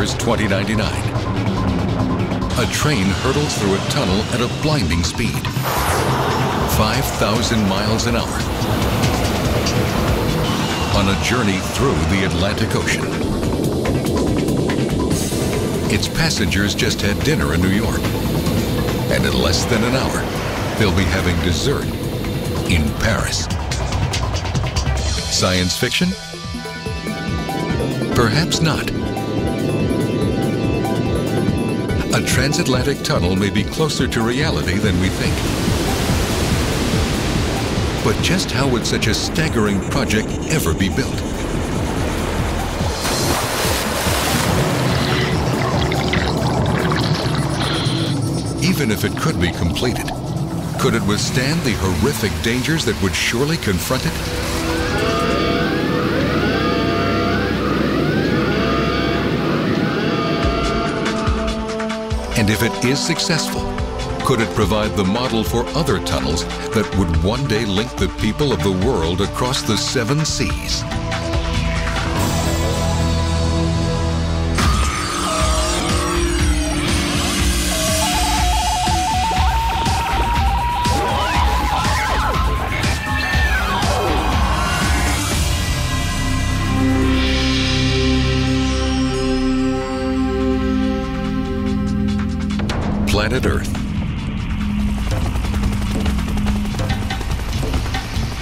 year's 2099. A train hurtles through a tunnel at a blinding speed, 5,000 miles an hour, on a journey through the Atlantic Ocean. Its passengers just had dinner in New York, and in less than an hour, they'll be having dessert in Paris. Science fiction? Perhaps not. A transatlantic tunnel may be closer to reality than we think. But just how would such a staggering project ever be built? Even if it could be completed, could it withstand the horrific dangers that would surely confront it? And if it is successful, could it provide the model for other tunnels that would one day link the people of the world across the 7 seas? Planet Earth.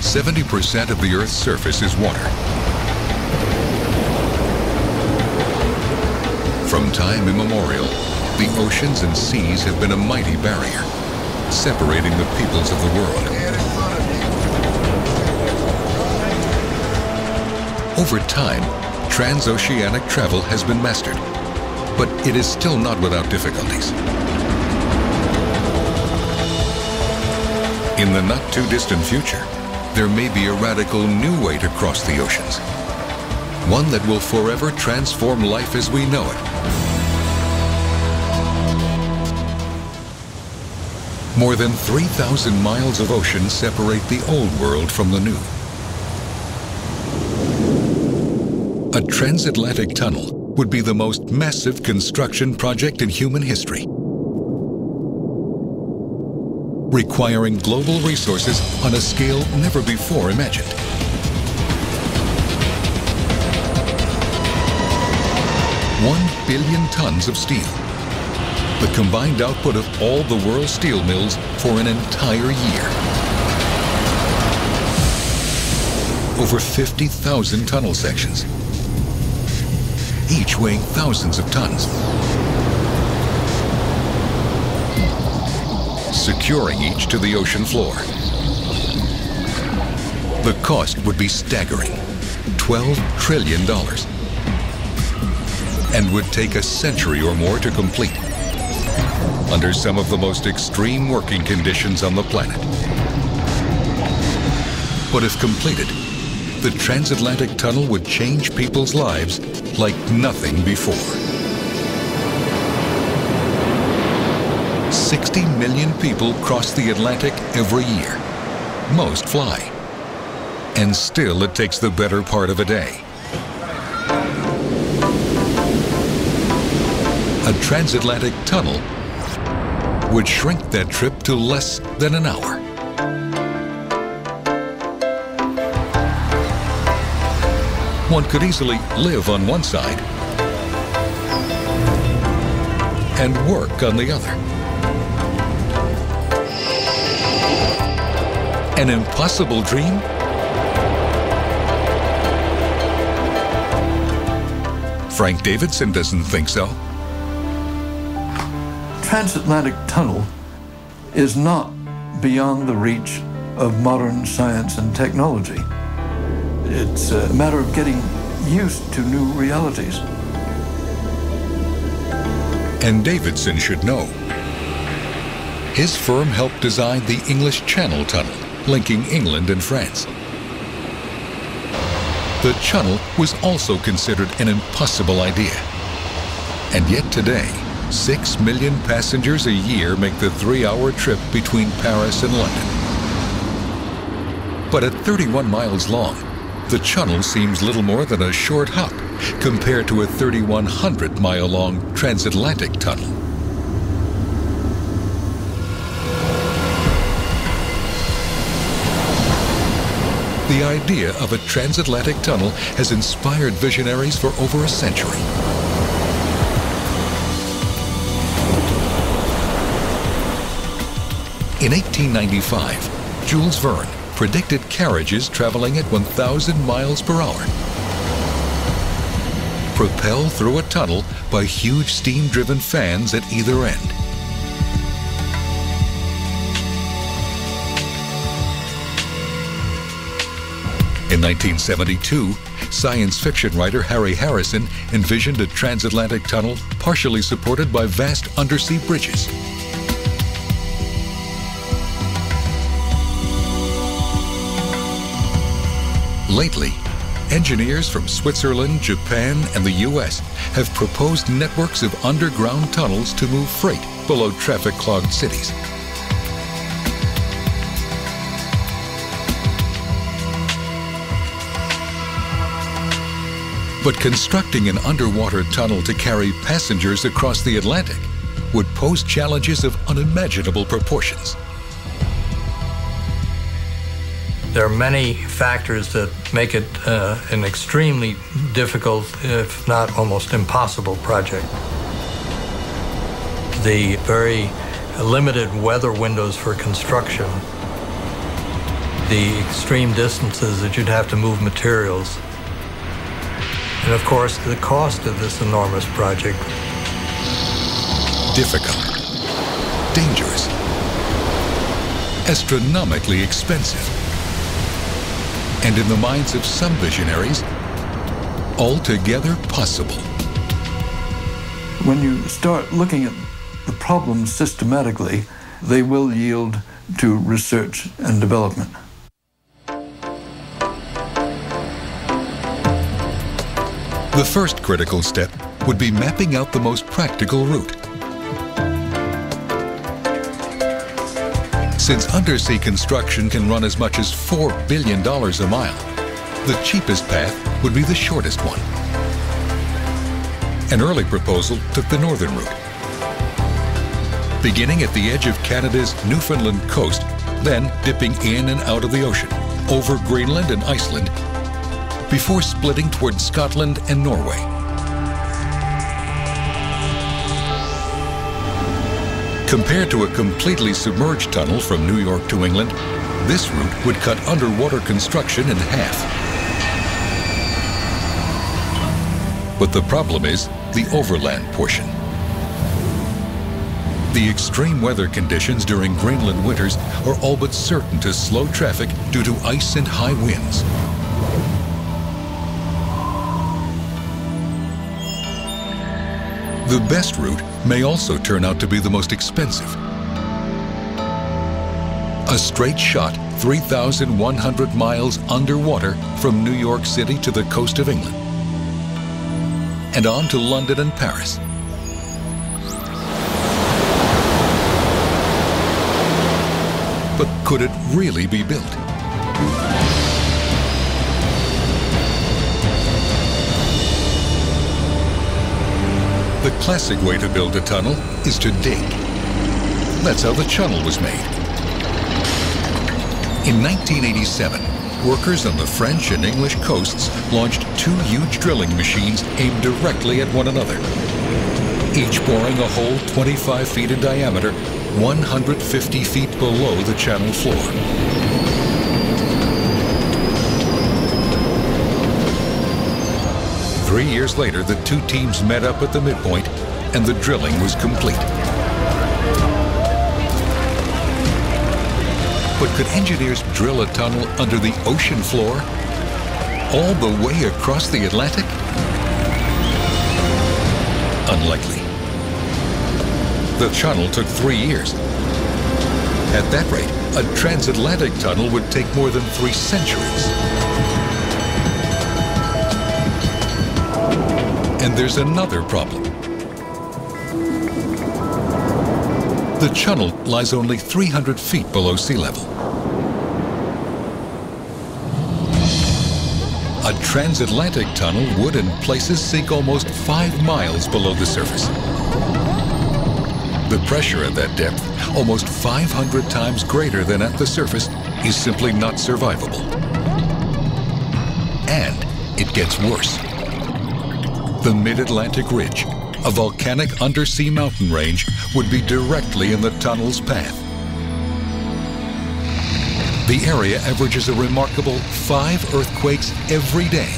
70% of the Earth's surface is water. From time immemorial, the oceans and seas have been a mighty barrier, separating the peoples of the world. Over time, transoceanic travel has been mastered, but it is still not without difficulties. In the not-too-distant future, there may be a radical new way to cross the oceans, one that will forever transform life as we know it. More than 3,000 miles of ocean separate the old world from the new. A transatlantic tunnel would be the most massive construction project in human history, requiring global resources on a scale never before imagined. $1 billion tons of steel, the combined output of all the world's steel mills for an entire year. Over 50,000 tunnel sections, each weighing thousands of tons. Securing each to the ocean floor. The cost would be staggering, $12 trillion, and would take a century or more to complete, under some of the most extreme working conditions on the planet. But if completed, the transatlantic tunnel would change people's lives like nothing before. 60 million people cross the Atlantic every year. Most fly. And still it takes the better part of a day. A transatlantic tunnel would shrink that trip to less than an hour. One could easily live on one side and work on the other. An impossible dream? Frank Davidson doesn't think so. Transatlantic Tunnel is not beyond the reach of modern science and technology. It's a matter of getting used to new realities. And Davidson should know. His firm helped design the English Channel Tunnel, linking England and France. The tunnel was also considered an impossible idea. And yet today, 6 million passengers a year make the 3-hour trip between Paris and London. But at 31 miles long, the tunnel seems little more than a short hop compared to a 3,100-mile-long Transatlantic Tunnel. The idea of a transatlantic tunnel has inspired visionaries for over a century. In 1895, Jules Verne predicted carriages traveling at 1,000 miles per hour, propelled through a tunnel by huge steam-driven fans at either end. In 1972, science fiction writer Harry Harrison envisioned a transatlantic tunnel partially supported by vast undersea bridges. Lately, engineers from Switzerland, Japan, and the US have proposed networks of underground tunnels to move freight below traffic-clogged cities. But constructing an underwater tunnel to carry passengers across the Atlantic would pose challenges of unimaginable proportions. There are many factors that make it an extremely difficult, if not almost impossible project. The very limited weather windows for construction, the extreme distances that you'd have to move materials, and of course, the cost of this enormous project. Difficult, dangerous, astronomically expensive, and in the minds of some visionaries, altogether possible. When you start looking at the problems systematically, they will yield to research and development. The first critical step would be mapping out the most practical route. Since undersea construction can run as much as $4 billion a mile, the cheapest path would be the shortest one. An early proposal took the northern route, beginning at the edge of Canada's Newfoundland coast, then dipping in and out of the ocean, over Greenland and Iceland, before splitting toward Scotland and Norway. Compared to a completely submerged tunnel from New York to England, this route would cut underwater construction in half. But the problem is the overland portion. The extreme weather conditions during Greenland winters are all but certain to slow traffic due to ice and high winds. The best route may also turn out to be the most expensive. A straight shot 3,100 miles underwater from New York City to the coast of England, and on to London and Paris. But could it really be built? The classic way to build a tunnel is to dig. That's how the tunnel was made. In 1987, workers on the French and English coasts launched two huge drilling machines aimed directly at one another, each boring a hole 25 feet in diameter, 150 feet below the channel floor. Three years later, the two teams met up at the midpoint, and the drilling was complete. But could engineers drill a tunnel under the ocean floor, all the way across the Atlantic? Unlikely. The tunnel took 3 years. At that rate, a transatlantic tunnel would take more than 3 centuries. And there's another problem. The tunnel lies only 300 feet below sea level. A transatlantic tunnel would in places sink almost 5 miles below the surface. The pressure at that depth, almost 500 times greater than at the surface, is simply not survivable. And it gets worse. The Mid-Atlantic Ridge, a volcanic undersea mountain range, would be directly in the tunnel's path. The area averages a remarkable 5 earthquakes every day.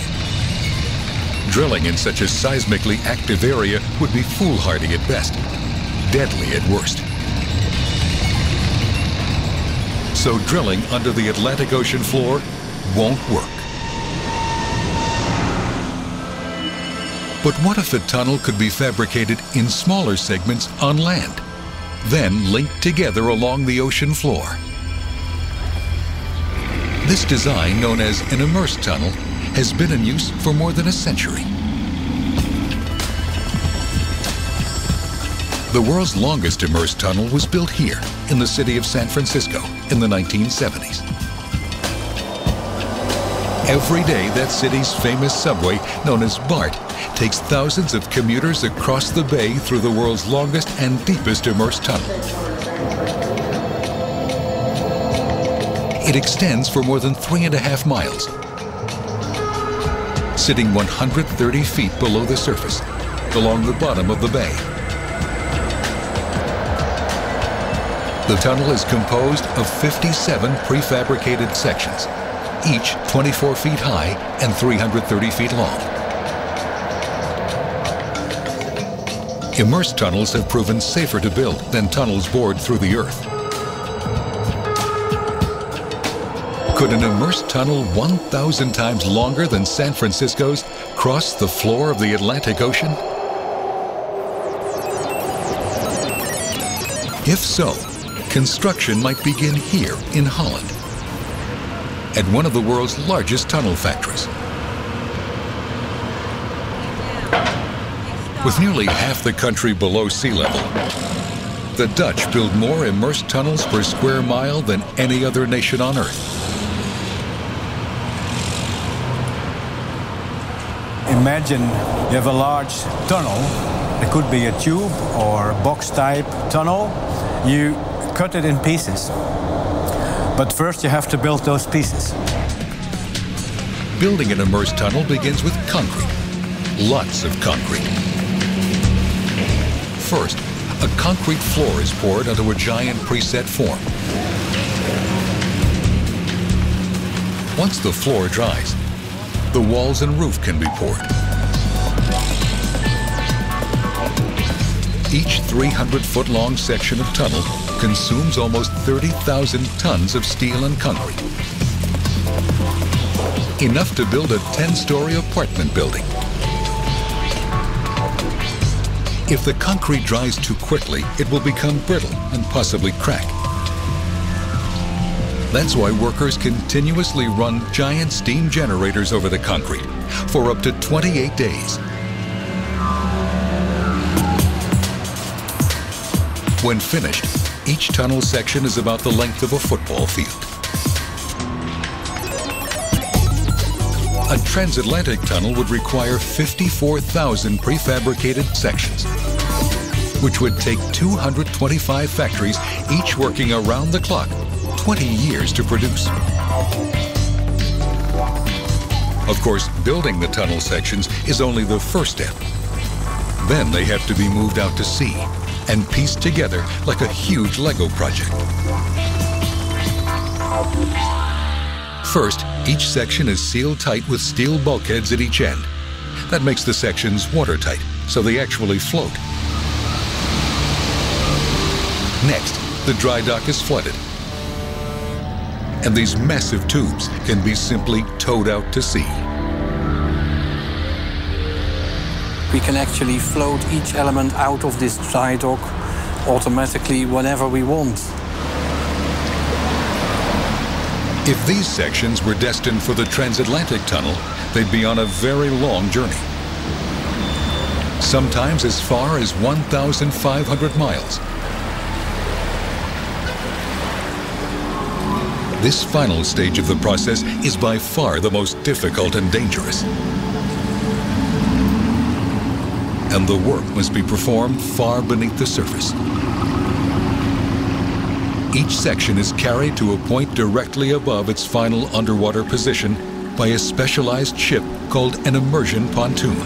Drilling in such a seismically active area would be foolhardy at best, deadly at worst. So drilling under the Atlantic Ocean floor won't work. But what if a tunnel could be fabricated in smaller segments on land, then linked together along the ocean floor? This design, known as an immersed tunnel, has been in use for more than a century. The world's longest immersed tunnel was built here in the city of San Francisco in the 1970s. Every day, that city's famous subway, known as BART, takes thousands of commuters across the bay through the world's longest and deepest immersed tunnel. It extends for more than 3.5 miles, sitting 130 feet below the surface, along the bottom of the bay. The tunnel is composed of 57 prefabricated sections, each 24 feet high and 330 feet long. Immersed tunnels have proven safer to build than tunnels bored through the earth. Could an immersed tunnel 1,000 times longer than San Francisco's cross the floor of the Atlantic Ocean? If so, construction might begin here in Holland, at one of the world's largest tunnel factories. With nearly half the country below sea level, the Dutch build more immersed tunnels per square mile than any other nation on Earth. Imagine you have a large tunnel. It could be a tube or a box-type tunnel. You cut it in pieces. But first you have to build those pieces. Building an immersed tunnel begins with concrete. Lots of concrete. First, a concrete floor is poured onto a giant preset form. Once the floor dries, the walls and roof can be poured. Each 300-foot-long section of tunnel consumes almost 30,000 tons of steel and concrete. Enough to build a 10-story apartment building. If the concrete dries too quickly, it will become brittle and possibly crack. That's why workers continuously run giant steam generators over the concrete for up to 28 days. When finished, each tunnel section is about the length of a football field. A transatlantic tunnel would require 54,000 prefabricated sections, which would take 225 factories, each working around the clock, 20 years to produce. Of course, building the tunnel sections is only the first step. Then they have to be moved out to sea and pieced together like a huge Lego project. First, each section is sealed tight with steel bulkheads at each end. That makes the sections watertight, so they actually float. Next, the dry dock is flooded. And these massive tubes can be simply towed out to sea. We can actually float each element out of this dry dock automatically whenever we want. If these sections were destined for the Transatlantic Tunnel, they'd be on a very long journey. Sometimes as far as 1,500 miles. This final stage of the process is by far the most difficult and dangerous. And the work must be performed far beneath the surface. Each section is carried to a point directly above its final underwater position by a specialized ship called an immersion pontoon.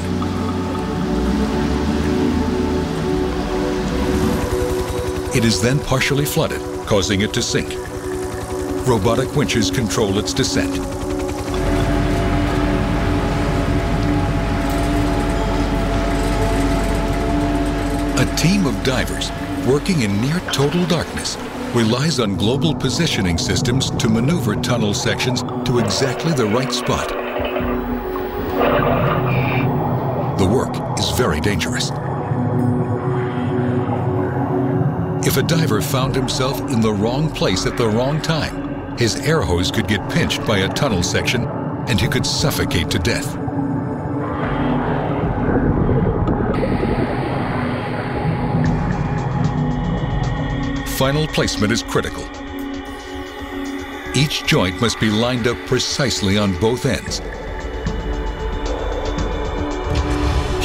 It is then partially flooded, causing it to sink. Robotic winches control its descent. A team of divers working in near total darkness relies on global positioning systems to maneuver tunnel sections to exactly the right spot. The work is very dangerous. If a diver found himself in the wrong place at the wrong time, his air hose could get pinched by a tunnel section and he could suffocate to death. Final placement is critical. Each joint must be lined up precisely on both ends.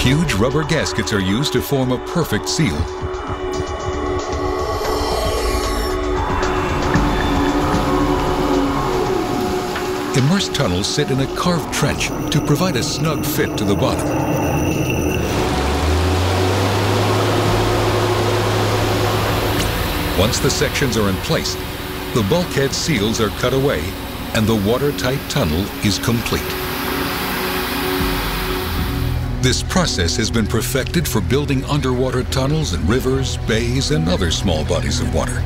Huge rubber gaskets are used to form a perfect seal. Immersed tunnels sit in a carved trench to provide a snug fit to the bottom. Once the sections are in place, the bulkhead seals are cut away and the watertight tunnel is complete. This process has been perfected for building underwater tunnels in rivers, bays, and other small bodies of water.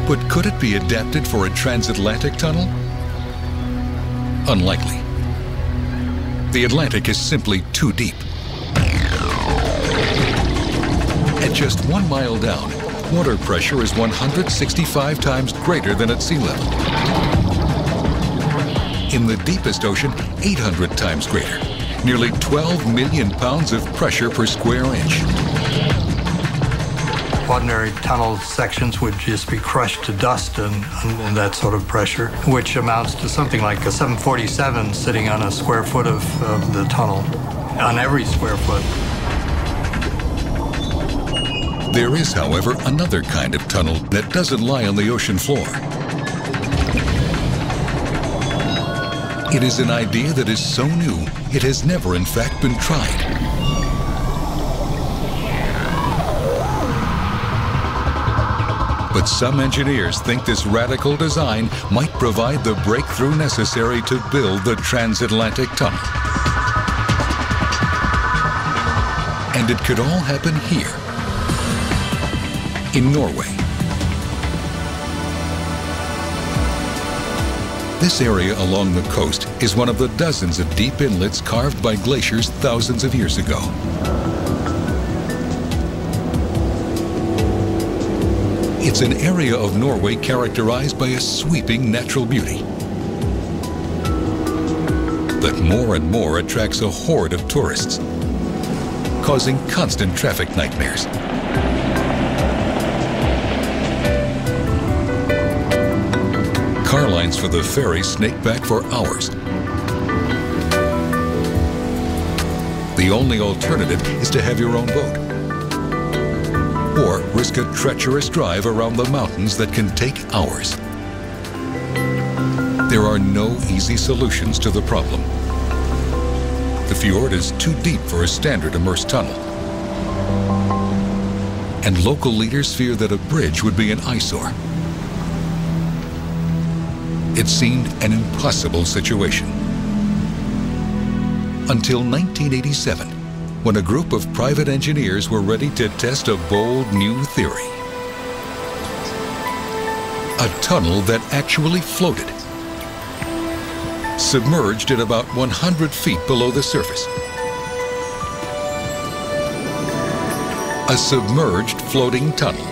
But could it be adapted for a transatlantic tunnel? Unlikely. The Atlantic is simply too deep. At just 1 mile down, water pressure is 165 times greater than at sea level. In the deepest ocean, 800 times greater, nearly 12 million pounds of pressure per square inch. Ordinary tunnel sections would just be crushed to dust in that sort of pressure, which amounts to something like a 747 sitting on a square foot of the tunnel, on every square foot. There is, however, another kind of tunnel that doesn't lie on the ocean floor. It is an idea that is so new, it has never in fact been tried. But some engineers think this radical design might provide the breakthrough necessary to build the Transatlantic Tunnel. And it could all happen here, in Norway. This area along the coast is one of the dozens of deep inlets carved by glaciers thousands of years ago. It's an area of Norway characterized by a sweeping natural beauty that more and more attracts a horde of tourists, causing constant traffic nightmares. Car lines for the ferry snake back for hours. The only alternative is to have your own boat, or risk a treacherous drive around the mountains that can take hours. There are no easy solutions to the problem. The fjord is too deep for a standard immersed tunnel, and local leaders fear that a bridge would be an eyesore. It seemed an impossible situation. Until 1987, when a group of private engineers were ready to test a bold new theory. A tunnel that actually floated, submerged at about 100 feet below the surface. A submerged floating tunnel.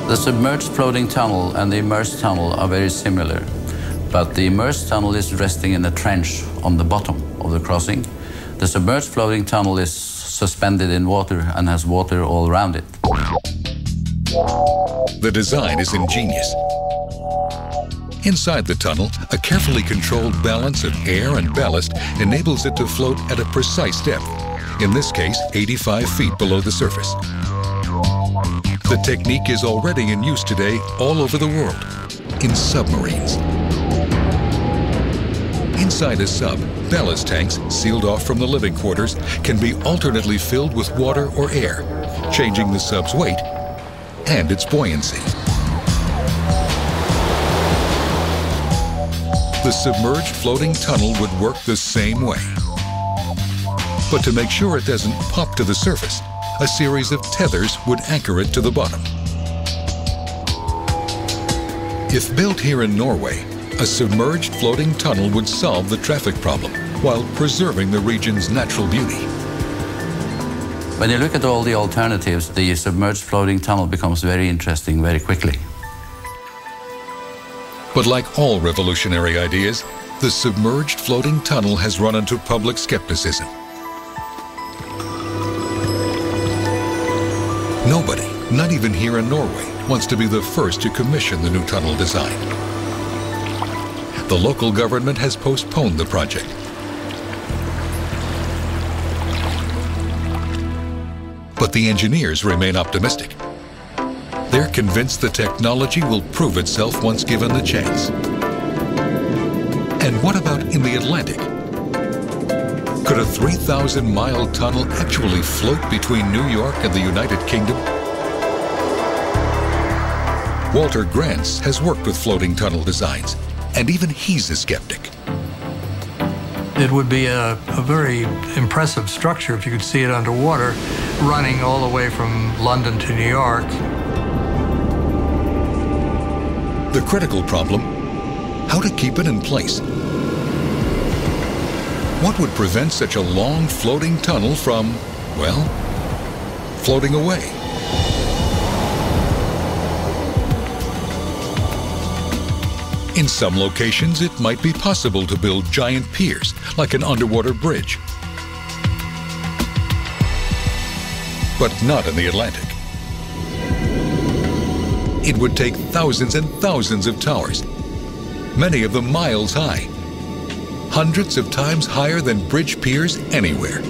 The submerged floating tunnel and the immersed tunnel are very similar, but the immersed tunnel is resting in a trench on the bottom of the crossing. The submerged floating tunnel is suspended in water and has water all around it. The design is ingenious. Inside the tunnel, a carefully controlled balance of air and ballast enables it to float at a precise depth, in this case 85 feet below the surface. The technique is already in use today all over the world, in submarines. Inside a sub, ballast tanks, sealed off from the living quarters, can be alternately filled with water or air, changing the sub's weight and its buoyancy. The submerged floating tunnel would work the same way. But to make sure it doesn't pop to the surface, a series of tethers would anchor it to the bottom. If built here in Norway, a submerged floating tunnel would solve the traffic problem while preserving the region's natural beauty. When you look at all the alternatives, the submerged floating tunnel becomes very interesting very quickly. But like all revolutionary ideas, the submerged floating tunnel has run into public skepticism. Nobody, not even here in Norway, wants to be the first to commission the new tunnel design. The local government has postponed the project. But the engineers remain optimistic. They're convinced the technology will prove itself once given the chance. And what about in the Atlantic? Could a 3,000-mile tunnel actually float between New York and the United Kingdom? Walter Grants has worked with floating tunnel designs, and even he's a skeptic. It would be a very impressive structure if you could see it underwater, running all the way from London to New York. The critical problem, how to keep it in place. What would prevent such a long floating tunnel from, well, floating away? In some locations, it might be possible to build giant piers, like an underwater bridge. But not in the Atlantic. It would take thousands and thousands of towers, many of them miles high, hundreds of times higher than bridge piers anywhere.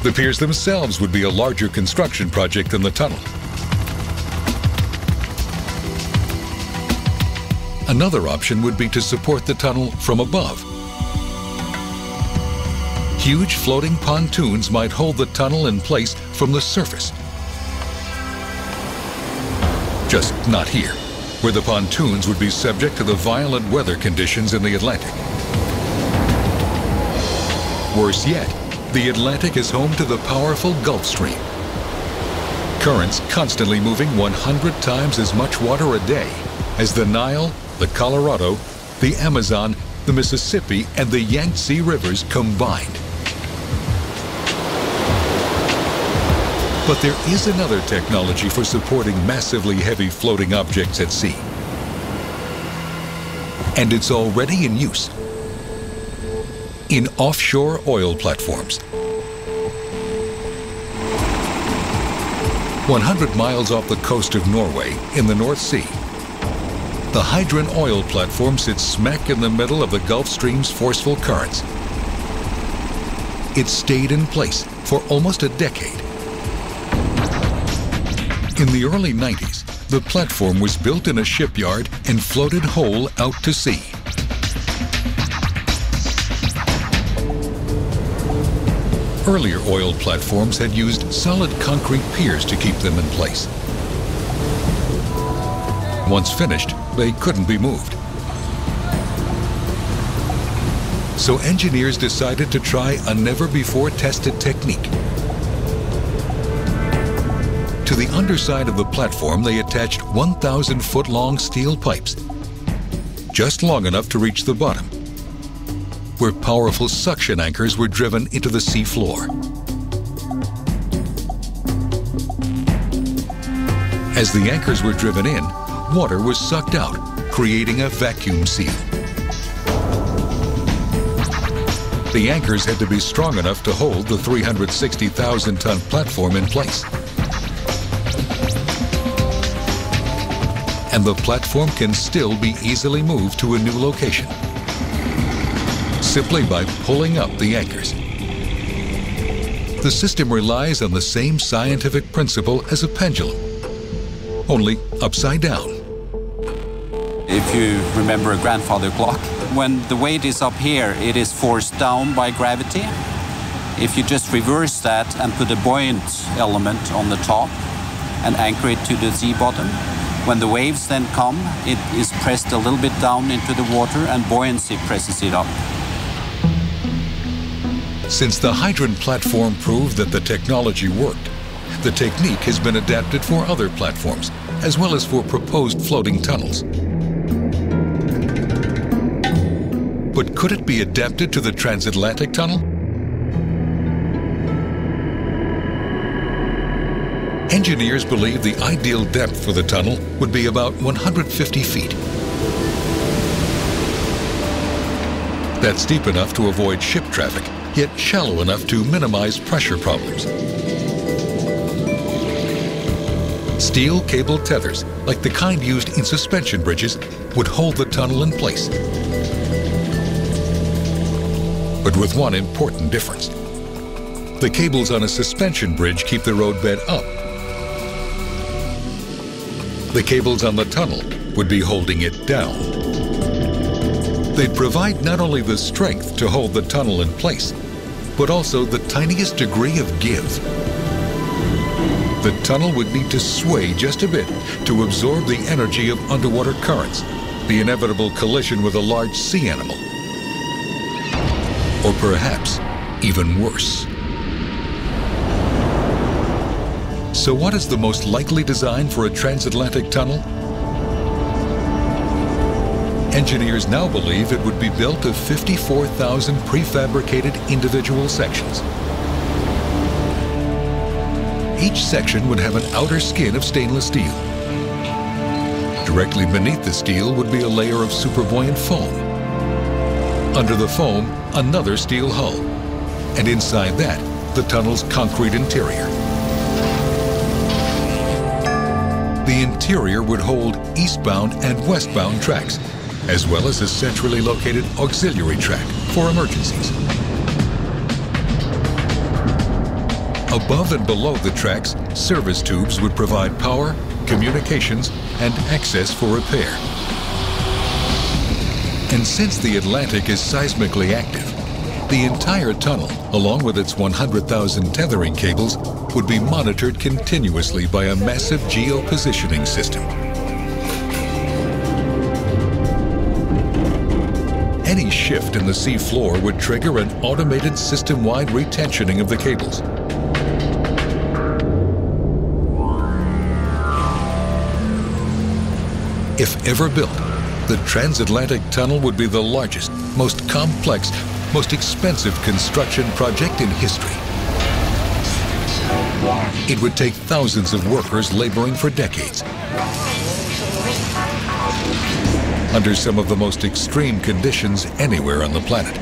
The piers themselves would be a larger construction project than the tunnel. Another option would be to support the tunnel from above. Huge floating pontoons might hold the tunnel in place from the surface. Just not here, where the pontoons would be subject to the violent weather conditions in the Atlantic. Worse yet, the Atlantic is home to the powerful Gulf Stream. Currents constantly moving 100 times as much water a day as the Nile, the Colorado, the Amazon, the Mississippi, and the Yangtze rivers combined. But there is another technology for supporting massively heavy floating objects at sea. And it's already in use. In offshore oil platforms. 100 miles off the coast of Norway in the North Sea, the Hydron oil platform sits smack in the middle of the Gulf Stream's forceful currents. It stayed in place for almost a decade. In the early 90s, the platform was built in a shipyard and floated whole out to sea. Earlier oil platforms had used solid concrete piers to keep them in place. Once finished, they couldn't be moved. So engineers decided to try a never-before-tested technique. To the underside of the platform, they attached 1,000-foot-long steel pipes, just long enough to reach the bottom, where powerful suction anchors were driven into the sea floor. As the anchors were driven in, water was sucked out, creating a vacuum seal. The anchors had to be strong enough to hold the 360,000-ton platform in place. and the platform can still be easily moved to a new location, simply by pulling up the anchors. The system relies on the same scientific principle as a pendulum, only upside down. If you remember a grandfather clock, when the weight is up here, it is forced down by gravity. If you just reverse that and put a buoyant element on the top and anchor it to the sea bottom, when the waves then come, it is pressed a little bit down into the water and buoyancy presses it up. Since the hydrant platform proved that the technology worked, the technique has been adapted for other platforms, as well as for proposed floating tunnels. But could it be adapted to the Transatlantic Tunnel? Engineers believe the ideal depth for the tunnel would be about 150 feet. That's deep enough to avoid ship traffic, yet shallow enough to minimize pressure problems. Steel cable tethers, like the kind used in suspension bridges, would hold the tunnel in place. But with one important difference. The cables on a suspension bridge keep the roadbed up. The cables on the tunnel would be holding it down. They'd provide not only the strength to hold the tunnel in place, but also the tiniest degree of give. The tunnel would need to sway just a bit to absorb the energy of underwater currents, the inevitable collision with a large sea animal. Or perhaps even worse. So what is the most likely design for a transatlantic tunnel? Engineers now believe it would be built of 54,000 prefabricated individual sections. Each section would have an outer skin of stainless steel. Directly beneath the steel would be a layer of superbuoyant foam. Under the foam, another steel hull. And inside that, the tunnel's concrete interior. The interior would hold eastbound and westbound tracks, as well as a centrally located auxiliary track for emergencies. Above and below the tracks, service tubes would provide power, communications, and access for repair. And since the Atlantic is seismically active, the entire tunnel, along with its 100,000 tethering cables, would be monitored continuously by a massive geopositioning system. Any shift in the sea floor would trigger an automated system-wide retensioning of the cables. If ever built, the Transatlantic Tunnel would be the largest, most complex, most expensive construction project in history. It would take thousands of workers laboring for decades, under some of the most extreme conditions anywhere on the planet,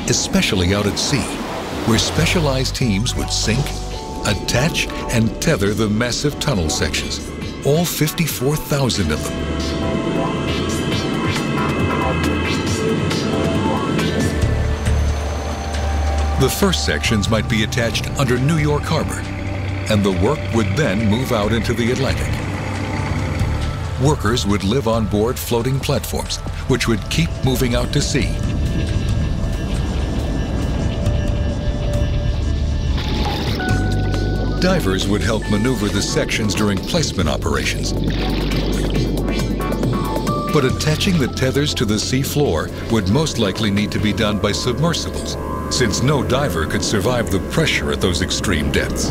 especially out at sea, where specialized teams would sink, attach, and tether the massive tunnel sections, all 54,000 of them. The first sections might be attached under New York Harbor, and the work would then move out into the Atlantic. Workers would live on board floating platforms, which would keep moving out to sea. Divers would help maneuver the sections during placement operations. But attaching the tethers to the sea floor would most likely need to be done by submersibles, since no diver could survive the pressure at those extreme depths.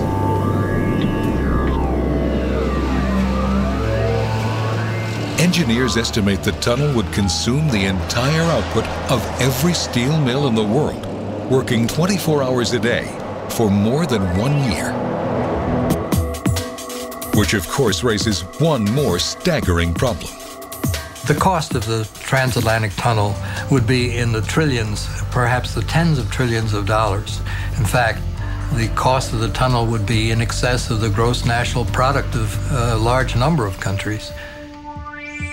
Engineers estimate the tunnel would consume the entire output of every steel mill in the world, working 24 hours a day for more than 1 year. Which of course raises one more staggering problem. The cost of the transatlantic tunnel would be in the trillions, perhaps the tens of trillions of dollars. In fact, the cost of the tunnel would be in excess of the gross national product of a large number of countries.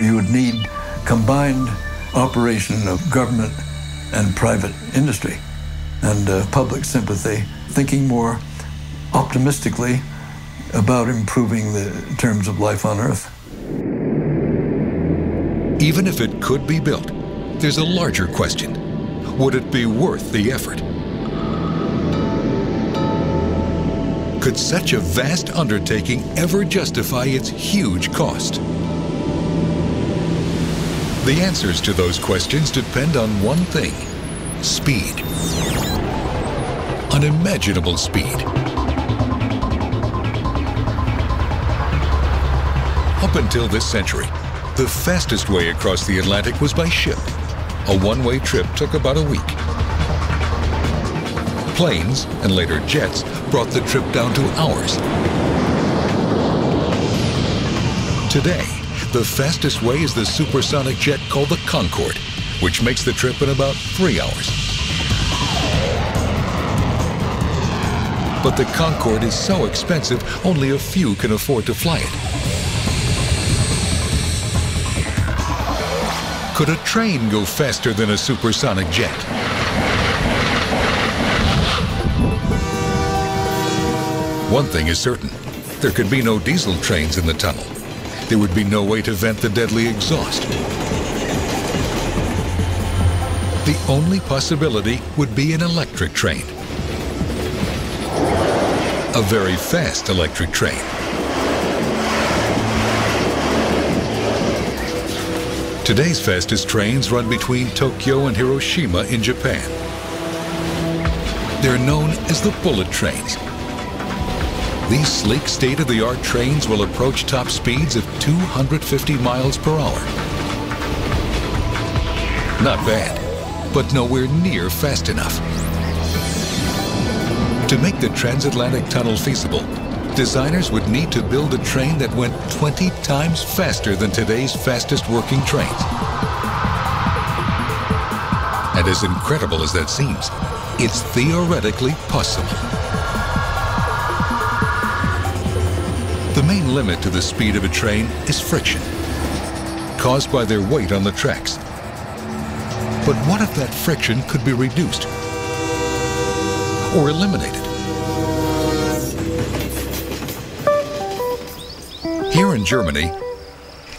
You would need combined operation of government and private industry and public sympathy, thinking more optimistically about improving the terms of life on Earth. Even if it could be built, there's a larger question. Would it be worth the effort? Could such a vast undertaking ever justify its huge cost? The answers to those questions depend on one thing: speed. Unimaginable speed. Up until this century, the fastest way across the Atlantic was by ship. A one-way trip took about a week. Planes, and later jets, brought the trip down to hours. Today, the fastest way is the supersonic jet called the Concorde, which makes the trip in about 3 hours. But the Concorde is so expensive, only a few can afford to fly it. Could a train go faster than a supersonic jet? One thing is certain: there could be no diesel trains in the tunnel. There would be no way to vent the deadly exhaust. The only possibility would be an electric train. A very fast electric train. Today's fastest trains run between Tokyo and Hiroshima in Japan. They're known as the bullet trains. These sleek, state-of-the-art trains will approach top speeds of 250 miles per hour. Not bad, but nowhere near fast enough. To make the Transatlantic Tunnel feasible, designers would need to build a train that went 20 times faster than today's fastest working trains. And as incredible as that seems, it's theoretically possible. The main limit to the speed of a train is friction, caused by their weight on the tracks. But what if that friction could be reduced or eliminated? Here in Germany,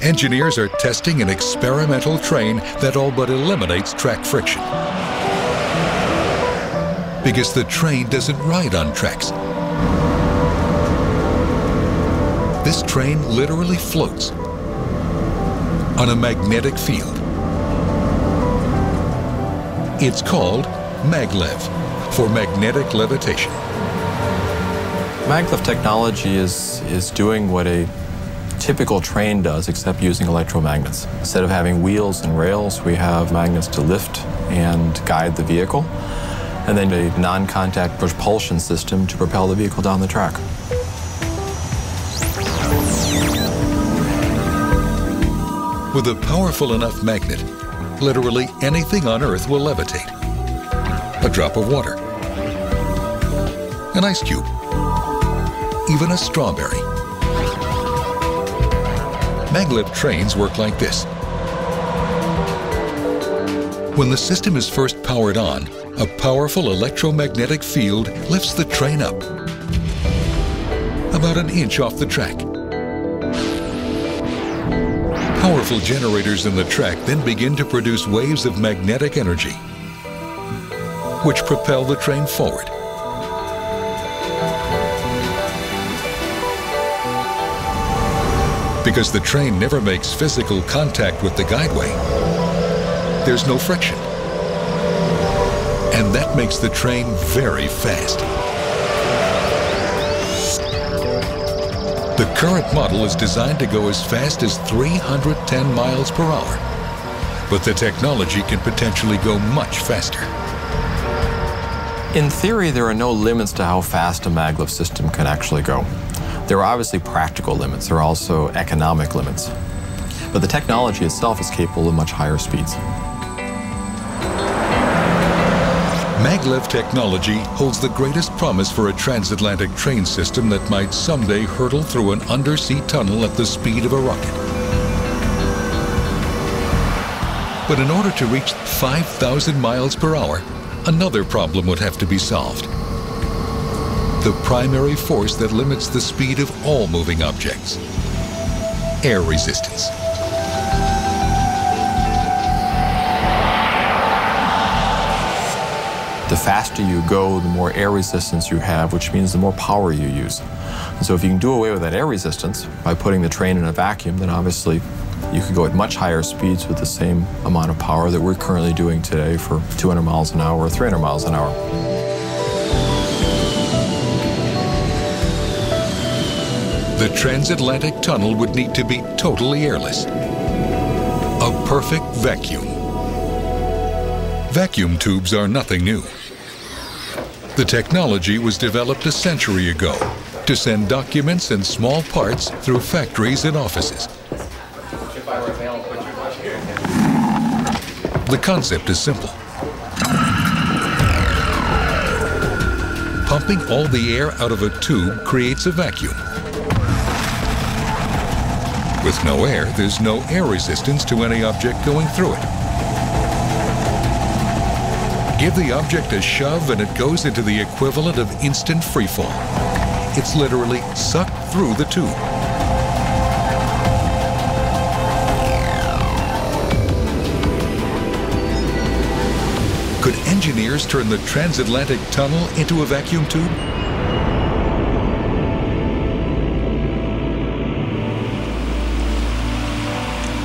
engineers are testing an experimental train that all but eliminates track friction. Because the train doesn't ride on tracks. This train literally floats on a magnetic field. It's called maglev, for magnetic levitation. Maglev technology is doing what a typical train does, except using electromagnets. Instead of having wheels and rails, we have magnets to lift and guide the vehicle, and then a non-contact propulsion system to propel the vehicle down the track. With a powerful enough magnet, literally anything on Earth will levitate. A drop of water, an ice cube, even a strawberry. Maglev trains work like this. When the system is first powered on, a powerful electromagnetic field lifts the train up about an inch off the track. Powerful generators in the track then begin to produce waves of magnetic energy, which propel the train forward. Because the train never makes physical contact with the guideway, there's no friction. And that makes the train very fast. The current model is designed to go as fast as 310 miles per hour, but the technology can potentially go much faster. In theory, there are no limits to how fast a maglev system can actually go. There are obviously practical limits. There are also economic limits. But the technology itself is capable of much higher speeds. Maglev technology holds the greatest promise for a transatlantic train system that might someday hurtle through an undersea tunnel at the speed of a rocket. But in order to reach 5,000 miles per hour, another problem would have to be solved. The primary force that limits the speed of all moving objects: air resistance. The faster you go, the more air resistance you have, which means the more power you use. And so if you can do away with that air resistance by putting the train in a vacuum, then obviously you could go at much higher speeds with the same amount of power that we're currently doing today for 200 miles an hour or 300 miles an hour. The Transatlantic Tunnel would need to be totally airless. A perfect vacuum. Vacuum tubes are nothing new. The technology was developed a century ago to send documents and small parts through factories and offices. The concept is simple. Pumping all the air out of a tube creates a vacuum. With no air, there's no air resistance to any object going through it. Give the object a shove and it goes into the equivalent of instant freefall. It's literally sucked through the tube. Could engineers turn the Transatlantic Tunnel into a vacuum tube?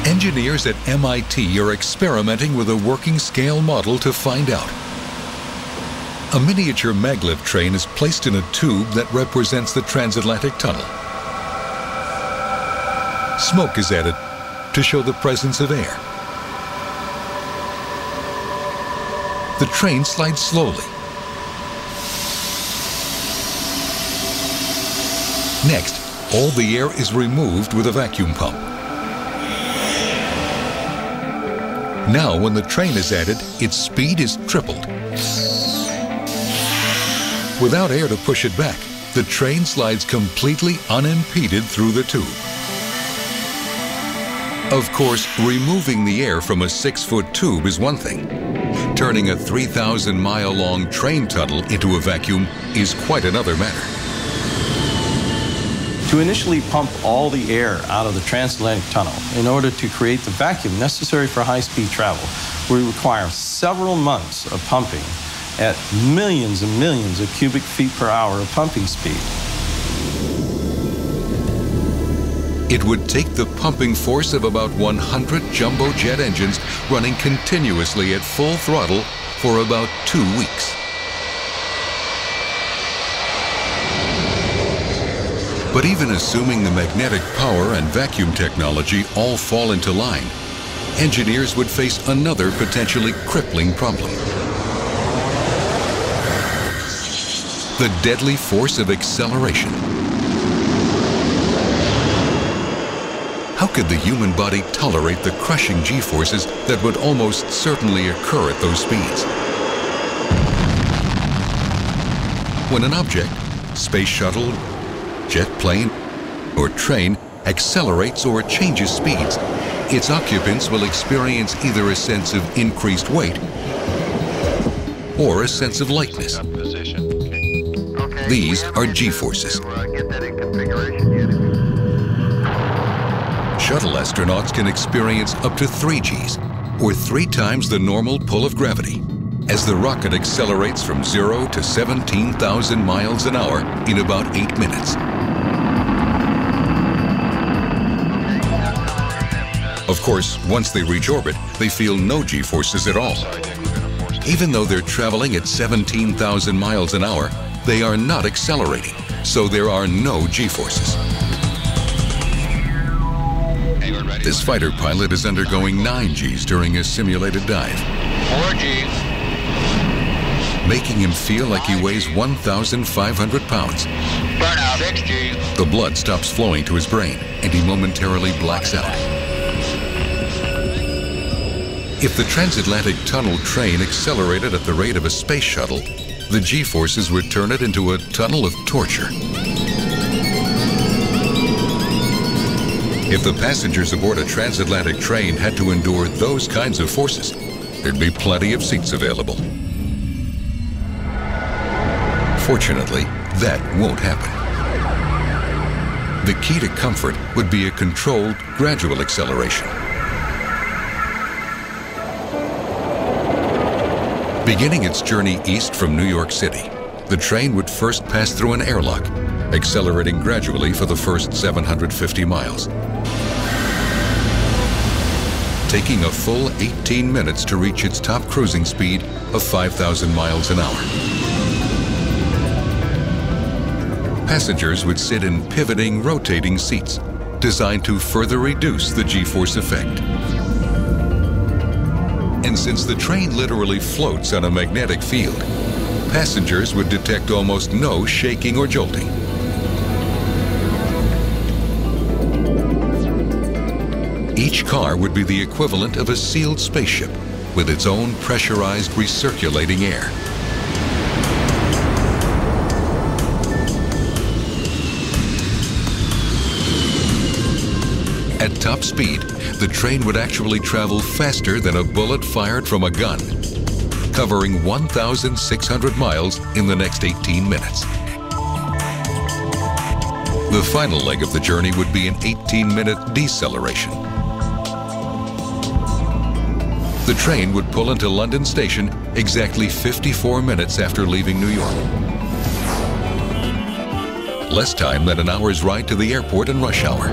Engineers at MIT are experimenting with a working scale model to find out. A miniature maglev train is placed in a tube that represents the Transatlantic Tunnel. Smoke is added to show the presence of air. The train slides slowly. Next, all the air is removed with a vacuum pump. Now, when the train is added, its speed is tripled. Without air to push it back, the train slides completely unimpeded through the tube. Of course, removing the air from a 6-foot tube is one thing. Turning a 3,000-mile-long train tunnel into a vacuum is quite another matter. To initially pump all the air out of the Transatlantic Tunnel in order to create the vacuum necessary for high-speed travel, we require several months of pumping at millions and millions of cubic feet per hour of pumping speed. It would take the pumping force of about 100 jumbo jet engines running continuously at full throttle for about 2 weeks. But even assuming the magnetic power and vacuum technology all fall into line, engineers would face another potentially crippling problem. The deadly force of acceleration. How could the human body tolerate the crushing G-forces that would almost certainly occur at those speeds? When an object, space shuttle, jet plane, or train accelerates or changes speeds, its occupants will experience either a sense of increased weight or a sense of lightness. These are G-forces. Shuttle astronauts can experience up to 3 Gs, or 3 times the normal pull of gravity, as the rocket accelerates from 0 to 17,000 miles an hour in about 8 minutes. Of course, once they reach orbit, they feel no G-forces at all. Even though they're traveling at 17,000 miles an hour, they are not accelerating, so there are no G-forces. This fighter pilot is undergoing 9 Gs during a simulated dive, 4 Gs, making him feel like he weighs 1,500 pounds. burnout, 6 Gs, The blood stops flowing to his brain, and he momentarily blacks out. If the Transatlantic Tunnel train accelerated at the rate of a space shuttle, the G-forces would turn it into a tunnel of torture. If the passengers aboard a transatlantic train had to endure those kinds of forces, there'd be plenty of seats available. Fortunately, that won't happen. The key to comfort would be a controlled, gradual acceleration. Beginning its journey east from New York City, the train would first pass through an airlock, accelerating gradually for the first 750 miles. Taking a full 18 minutes to reach its top cruising speed of 5,000 miles an hour. Passengers would sit in pivoting, rotating seats, designed to further reduce the G-force effect. And since the train literally floats on a magnetic field, passengers would detect almost no shaking or jolting. Each car would be the equivalent of a sealed spaceship with its own pressurized recirculating air. At top speed, the train would actually travel faster than a bullet fired from a gun, covering 1,600 miles in the next 18 minutes. The final leg of the journey would be an 18-minute deceleration. The train would pull into London Station exactly 54 minutes after leaving New York. Less time than an hour's ride to the airport in rush hour.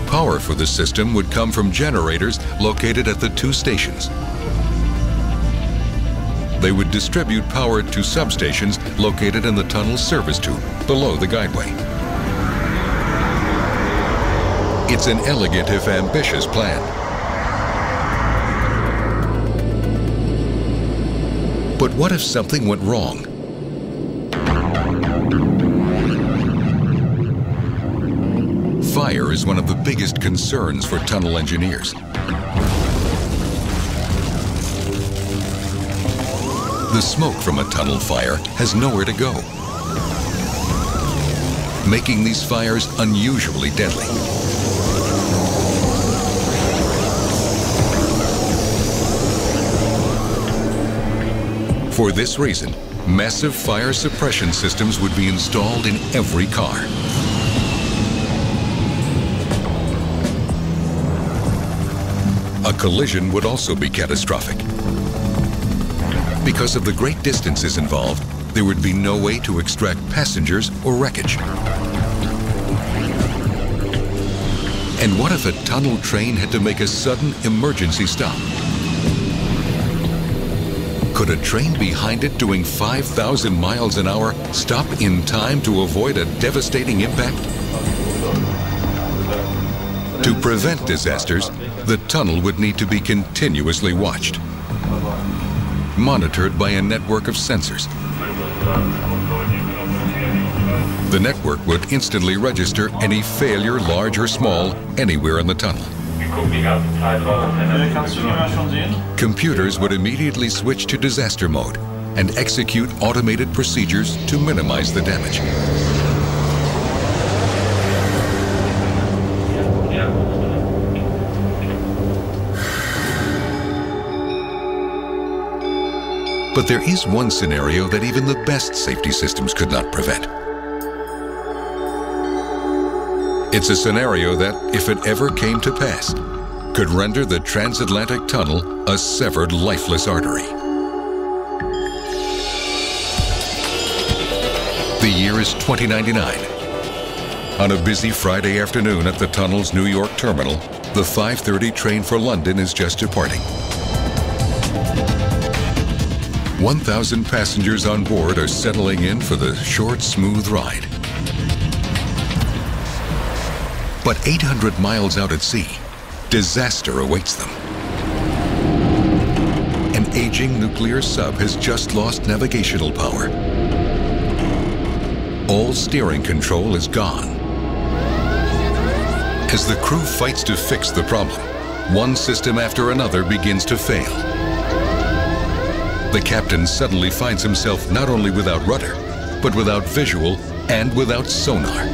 Power for the system would come from generators located at the two stations. They would distribute power to substations located in the tunnel's service tube below the guideway. It's an elegant if ambitious plan. But what if something went wrong? Fire is one of the biggest concerns for tunnel engineers. The smoke from a tunnel fire has nowhere to go, making these fires unusually deadly. For this reason, massive fire suppression systems would be installed in every car. A collision would also be catastrophic. Because of the great distances involved, there would be no way to extract passengers or wreckage. And what if a tunnel train had to make a sudden emergency stop? Could a train behind it doing 5,000 miles an hour stop in time to avoid a devastating impact? To prevent disasters, the tunnel would need to be continuously watched, monitored by a network of sensors. The network would instantly register any failure, large or small, anywhere in the tunnel. Computers would immediately switch to disaster mode and execute automated procedures to minimize the damage. But there is one scenario that even the best safety systems could not prevent. It's a scenario that, if it ever came to pass, could render the Transatlantic Tunnel a severed, lifeless artery. The year is 2099. On a busy Friday afternoon at the tunnel's New York terminal, the 5:30 train for London is just departing. 1,000 passengers on board are settling in for the short, smooth ride. But 800 miles out at sea, disaster awaits them. An aging nuclear sub has just lost navigational power. All steering control is gone. As the crew fights to fix the problem, one system after another begins to fail. The captain suddenly finds himself not only without rudder, but without visual and without sonar.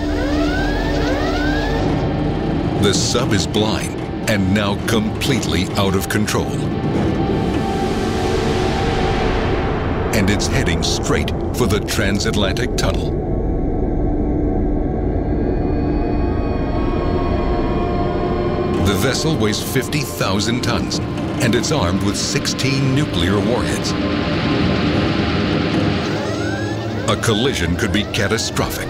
The sub is blind and now completely out of control. And it's heading straight for the Transatlantic Tunnel. The vessel weighs 50,000 tons, and it's armed with 16 nuclear warheads. A collision could be catastrophic.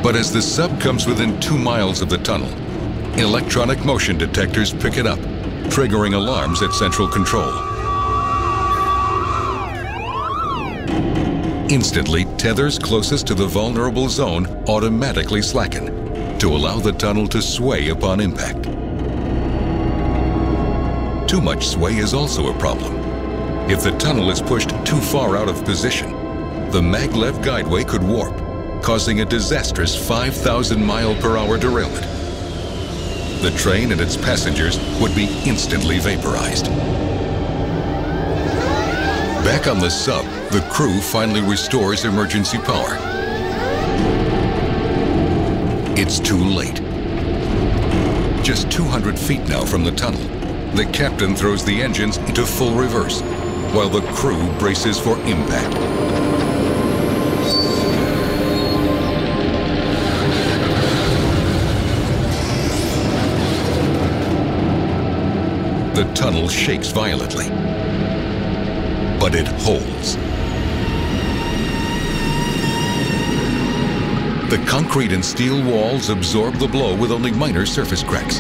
But as the sub comes within 2 miles of the tunnel, electronic motion detectors pick it up, triggering alarms at central control. Instantly, tethers closest to the vulnerable zone automatically slacken to allow the tunnel to sway upon impact. Too much sway is also a problem. If the tunnel is pushed too far out of position, the maglev guideway could warp, causing a disastrous 5,000-mile-per-hour derailment. The train and its passengers would be instantly vaporized. Back on the sub, the crew finally restores emergency power. It's too late. Just 200 feet now from the tunnel, the captain throws the engines into full reverse, while the crew braces for impact. The tunnel shakes violently, but it holds. The concrete and steel walls absorb the blow with only minor surface cracks.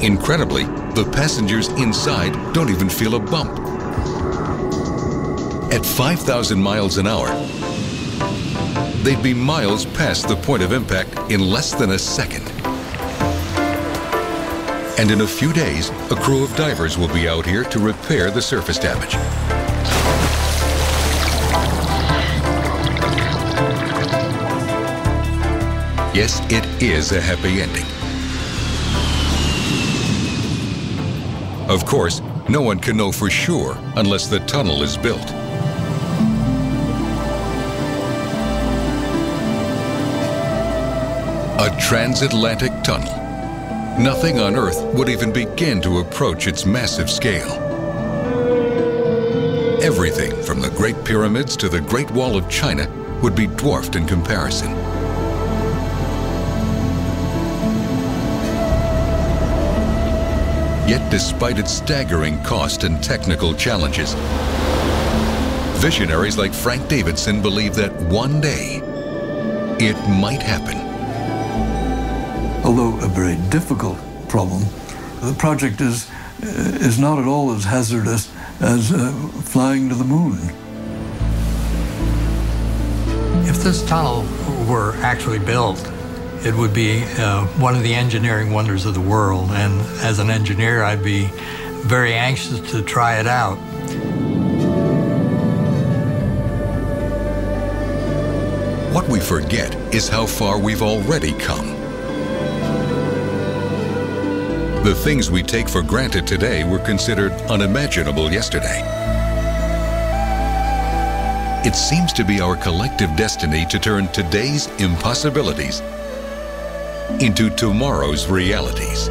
Incredibly, the passengers inside don't even feel a bump. At 5,000 miles an hour, they'd be miles past the point of impact in less than a second. And in a few days, a crew of divers will be out here to repair the surface damage. Yes, it is a happy ending. Of course, no one can know for sure unless the tunnel is built. A transatlantic tunnel. Nothing on Earth would even begin to approach its massive scale. Everything from the Great Pyramids to the Great Wall of China would be dwarfed in comparison. Yet despite its staggering cost and technical challenges, visionaries like Frank Davidson believe that one day it might happen. Although a very difficult problem, the project is not at all as hazardous as flying to the moon. If this tunnel were actually built, it would be one of the engineering wonders of the world. And as an engineer, I'd be very anxious to try it out. What we forget is how far we've already come. The things we take for granted today were considered unimaginable yesterday. It seems to be our collective destiny to turn today's impossibilities into tomorrow's realities.